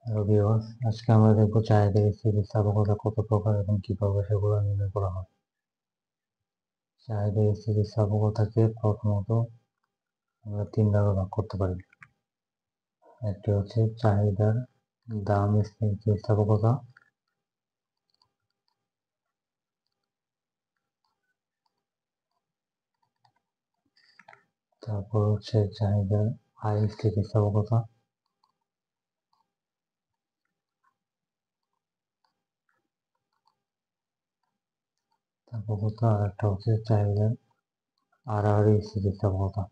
Hello viewers, আজকে আমরা দেখব চাহিদার স্থিতিস্থাপকতা কত প্রকার এবং কিভাবে সেগুলো নির্ণয় করা হয়। চাহিদার স্থিতিস্থাপকতাকে প্রথমত আমরা তিন ভাগে ভাগ করতে পারি। একটি হচ্ছে চাহিদার দাম স্থিতিস্থাপকতা, তারপর হচ্ছে চাহিদার আয় স্থিতিস্থাপকতা, তারপর আর একটা হচ্ছে চাহিদার আড়াআড়ি স্থিতিস্থাপকতা।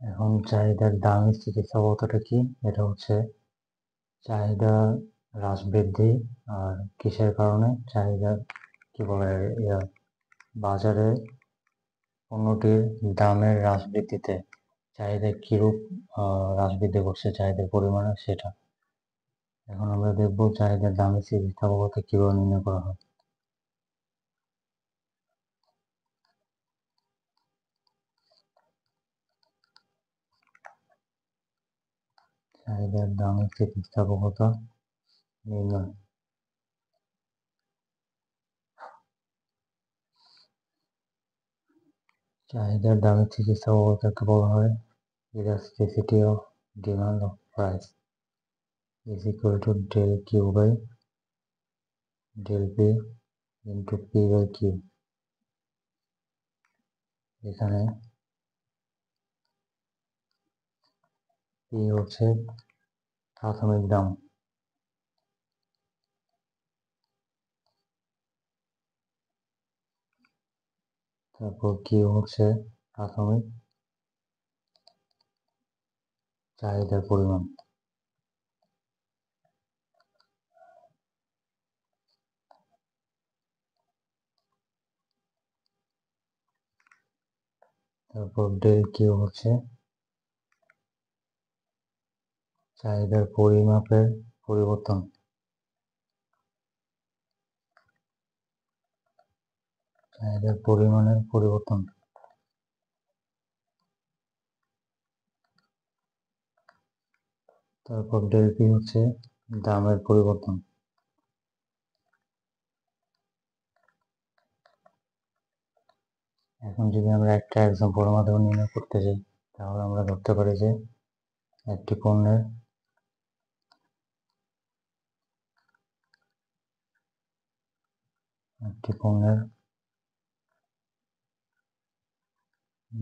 এখন চাহিদার দাম স্থিতিস্থাপকতাটা কি? এটা হচ্ছে চাহিদা হ্রাস বৃদ্ধি আর কিসের কারণে চাহিদা কি বলে বাজারে পণ্যটির দামের হ্রাস বৃদ্ধিতে চাহিদা কিরূপ হ্রাস বৃদ্ধি করছে চাহিদার পরিমাণে সেটা। এখন আমরা দেখব চাহিদার দামের স্থিতিস্থাপকতা কিভাবে নির্ণয় করা হয়। চাহিদার দামের স্থিতিস্থাপকতা নির্ণয়। চাহিদার দামের স্থিতিস্থাপকতাকে বলা হয় elasticity of demand of price is equal to del Q by del P into P by Q। এখানে P হচ্ছে প্রাথমিক দাম, তারপর Q হচ্ছে প্রাথমিক চাহিদার পরিমাণ, তারপর ডেল কিউ হচ্ছে চাহিদার পরিমাপের পরিবর্তন, চাহিদার পরিমাণের পরিবর্তন। তারপর ডেল পি হচ্ছে দামের পরিবর্তন। এখন যদি আমরা একটা এক্সাম্পলের মাধ্যমে নির্ণয় করতে যাই তাহলে আমরা ধরতে পারি যে একটি পণ্যের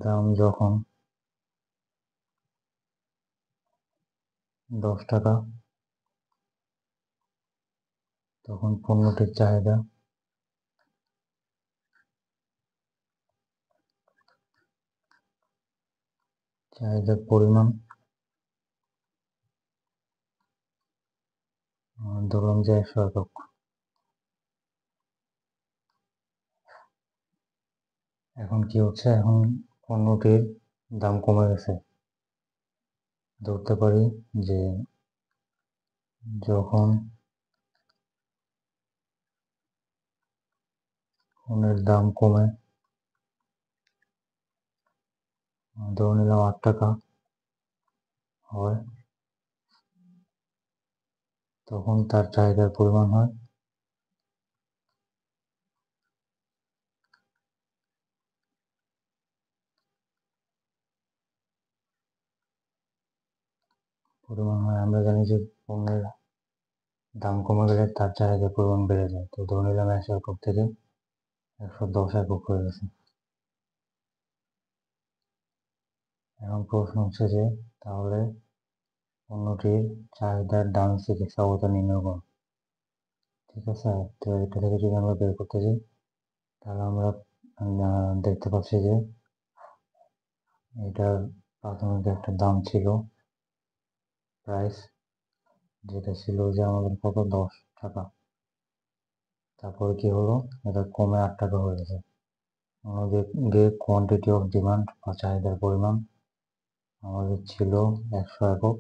দাম যখন 10 টাকা তখন পণ্যটির চাহিদার পরিমাণ ধরলাম যে 100 একক। এখন কি হচ্ছে, এখন পণ্যটির দাম কমে গেছে। ধরতে পারি যে যখন পণ্যের দাম কমে, ধরে নিলাম 8 টাকা হয়, তখন তার চাহিদার পরিমাণ হয় আমরা জানি যে পণ্যের দাম কমে গেলে তার চাহিদার পরিমাণ বেড়ে যায়। তো ধরে নিলাম 100 একক থেকে 110 একক হয়ে গেছে। এখন প্রশ্ন হচ্ছে যে তাহলে পণ্যটির চাহিদার দাম স্থিতিস্থাপকতা নির্ণয় করো। ঠিক আছে, তো এটা থেকে যদি আমরা বের করতে যাই তাহলে আমরা দেখতে পাচ্ছি যে এটার প্রাথমিক একটা দাম ছিল প্রাইস, যেটা ছিল যে আমাদের কত 10 টাকা। তারপরে কি হলো, এটা কমে 8 টাকা হয়ে গেছে। আমাদের যে কোয়ান্টিটি অফ ডিমান্ড বা চাহিদার পরিমাণ আমাদের ছিল 100 একক,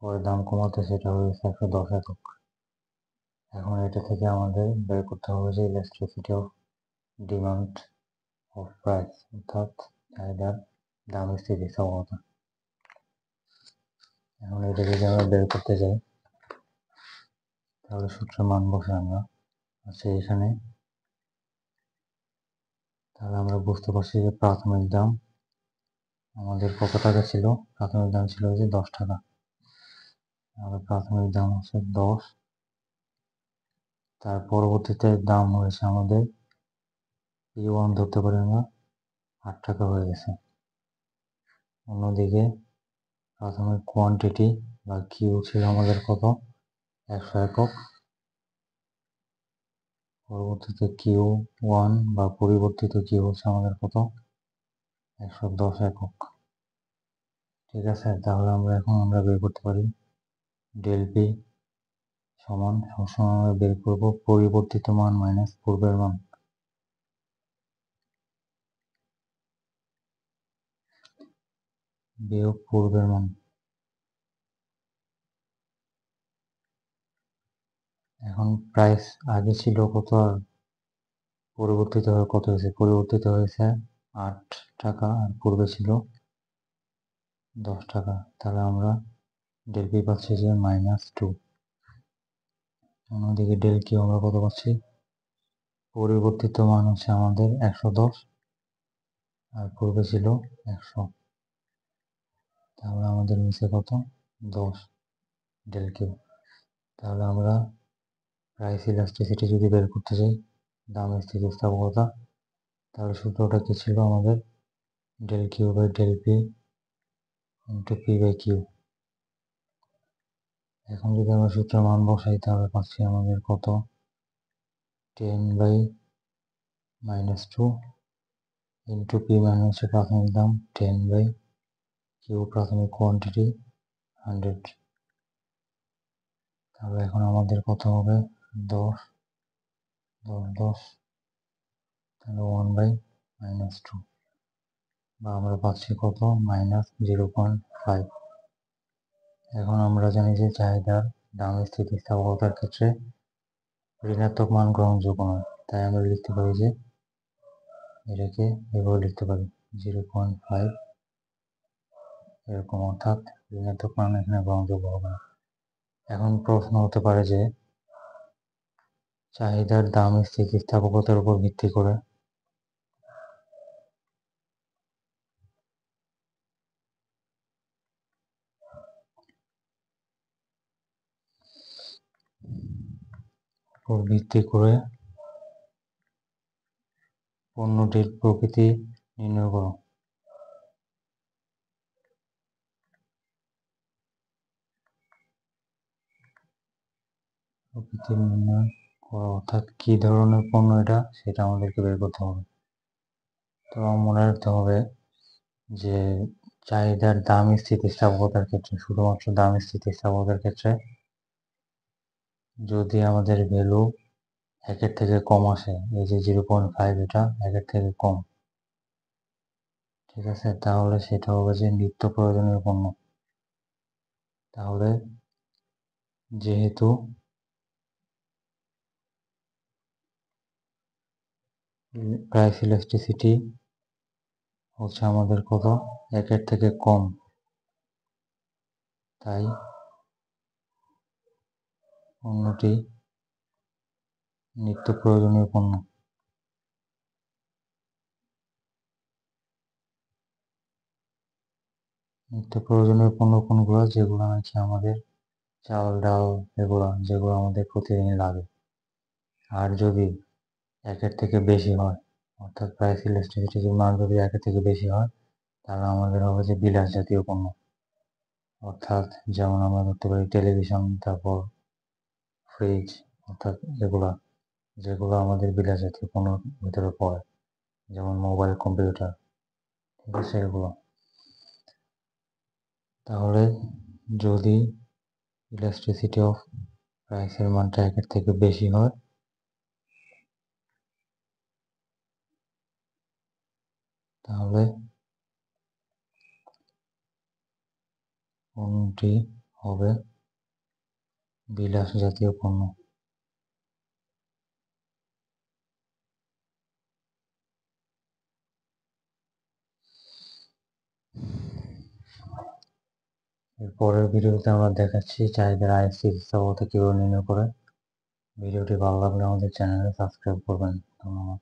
পরে দাম কমাতে সেটা হয়ে গেছে 110 একক। এখন এটা থেকে আমাদের বের করতে হবে যে elasticity of demand of price, অর্থাৎ চাহিদার দাম স্থিতিস্থাপকতা। এখন এটা যদি আমরা বের করতে যাই তাহলে সূত্র মান বসে আমরা আছে এখানে। তাহলে আমরা বুঝতে পারছি যে প্রাথমিক দাম আমাদের কত টাকা ছিল। প্রাথমিক দাম ছিল যে 10 টাকা। আমাদের প্রাথমিক দাম হচ্ছে 10। তার পরবর্তীতে দাম হয়েছে আমাদের P1 ধরতে পারি আমরা 8 টাকা হয়ে গেছে। অন্যদিকে প্রাথমিক কোয়ান্টিটি বা কিউ ছিল আমাদের কত, 100 একক। পরবর্তীতে Q1 বা পরিবর্তিত কিউ হচ্ছে আমাদের কত, 110 একক। ঠিক আছে, তাহলে আমরা বের করতে পারি ডেল পি সমান, সবসময় আমরা বের করব পরিবর্তিত মান মাইনাস পূর্বের মান। বিয়োগ পূর্বের মান। এখন প্রাইস আগে ছিল কত আর পরিবর্তিত হয়ে কত হয়েছে, পরিবর্তিত হয়েছে 8 টাকা আর পূর্বে ছিল 10 টাকা। তাহলে আমরা ডেল পি পাচ্ছি যে -2। অন্যদিকে ডেল কিউ আমরা কত পাচ্ছি, পরিবর্তিত মান হচ্ছে আমাদের 110 আর পূর্বে ছিল 100। তাহলে আমাদের নিচে কত, 10 ডেল কিউ। তাহলে আমরা প্রাইস ইলাস্টিসিটি যদি বের করতে চাই, দাম স্থিতিস্থাপকতা, তাহলে সূত্রটা কি ছিল আমাদের, del Q by del P into P by Q. এখন যদি আমরা সূত্রের মান বসাই তাহলে পাচ্ছি আমাদের কত, 10/-2 ইন্টু পি মানে হচ্ছে প্রাথমিক দাম, 10/কিউ প্রাথমিক কোয়ান্টিটি 100। তাহলে এখন আমাদের কত হবে, 10 10 10, তাহলে 1/-2, বা আমরা পাচ্ছি কত, -0.5। এখন আমরা জানি যে চাহিদার দাম স্থিতিস্থাপকতার ক্ষেত্রে ঋণাত্মক মান গ্রহণযোগ্য নয়, তাই আমরা লিখতে পারি যে এটাকে এভাবে লিখতে পারি 0.5 এরকম, অর্থাৎ ঋণাত্মক মান এখানে গ্রহণযোগ্য হবে না। এখন প্রশ্ন হতে পারে যে চাহিদার দাম স্থিতিস্থাপকতার উপর ভিত্তি করে পণ্যটির প্রকৃতি নির্ণয় করো। প্রকৃতি নির্ণয় করা অর্থাৎ কি ধরনের পণ্য এটা সেটা আমাদেরকে বের করতে হবে। তো মনে রাখতে হবে যে চাহিদার দাম স্থিতিস্থাপকতার ক্ষেত্রে, শুধুমাত্র দাম স্থিতিস্থাপকতার ক্ষেত্রে যদি আমাদের ভ্যালু 1-এর থেকে কম আসে, এই যে 0.5 এটা 1-এর থেকে কম, ঠিক আছে, তাহলে সেটা হবে যে নিত্য প্রয়োজনীয় পণ্য। তাহলে যেহেতু প্রাইস ইলাস্টিসিটি হচ্ছে আমাদের কত, 1-এর থেকে কম, তাই পণ্যটি নিত্য প্রয়োজনীয় পণ্য। নিত্য প্রয়োজনীয় পণ্য কোনগুলো, যেগুলো নাকি আমাদের চাল ডাল এগুলো, যেগুলো আমাদের প্রতিদিন লাগে। আর যদি 1-এর থেকে বেশি হয়, অর্থাৎ প্রাইস ইলাস্টিসিটির মান যদি 1-এর থেকে বেশি হয়, তাহলে আমাদের হবে যে বিলাস জাতীয় পণ্য। অর্থাৎ যেমন আমরা ধরতে পারি টেলিভিশন, তারপর ফ্রিজ, অর্থাৎ যেগুলো আমাদের বিলাস জাতীয় পণ্যর ভিতরে পড়ে, যেমন মোবাইল, কম্পিউটার, ঠিক আছে, এগুলো। তাহলে যদি ইলাস্টিসিটি অফ প্রাইসের মানটা 1-এর থেকে বেশি হয়, তাহলে পণ্যটি হবে বিলাস জাতীয় পণ্য। এর পরের ভিডিওতে আমরা দেখাচ্ছি চাহিদার আয় স্থিতিস্থাপকতা কীভাবে নির্ণয় করে। ভিডিওটি ভালো লাগলে আমাদের চ্যানেলে সাবস্ক্রাইব করবেন। ধন্যবাদ।